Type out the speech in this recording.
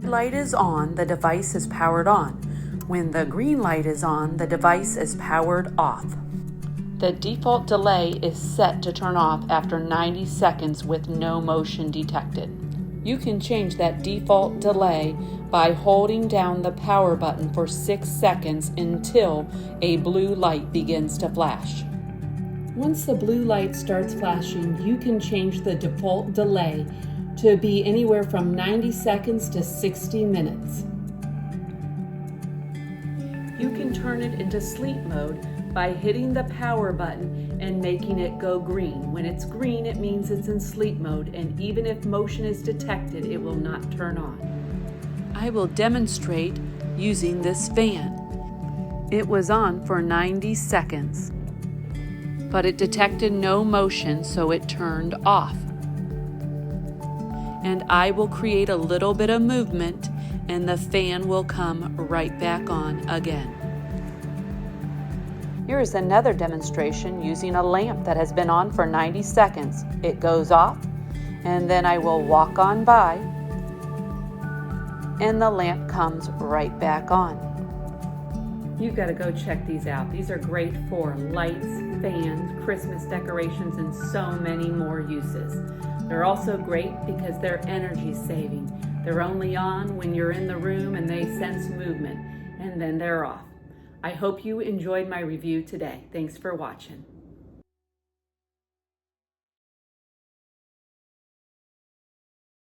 light is on, the device is powered on. When the green light is on, the device is powered off. The default delay is set to turn off after 90 seconds with no motion detected. You can change that default delay by holding down the power button for 6 seconds until a blue light begins to flash. Once the blue light starts flashing, you can change the default delay to be anywhere from 90 seconds to 60 minutes. You can turn it into sleep mode by hitting the power button and making it go green. When it's green, it means it's in sleep mode, and even if motion is detected, it will not turn on. I will demonstrate using this fan. It was on for 90 seconds, but it detected no motion, so it turned off. And I will create a little bit of movement, and the fan will come right back on again. Here is another demonstration using a lamp that has been on for 90 seconds. It goes off, and then I will walk on by, and the lamp comes right back on. You've got to go check these out. These are great for lights, fans, Christmas decorations, and so many more uses. They're also great because they're energy saving. They're only on when you're in the room and they sense movement, and then they're off. I hope you enjoyed my review today. Thanks for watching.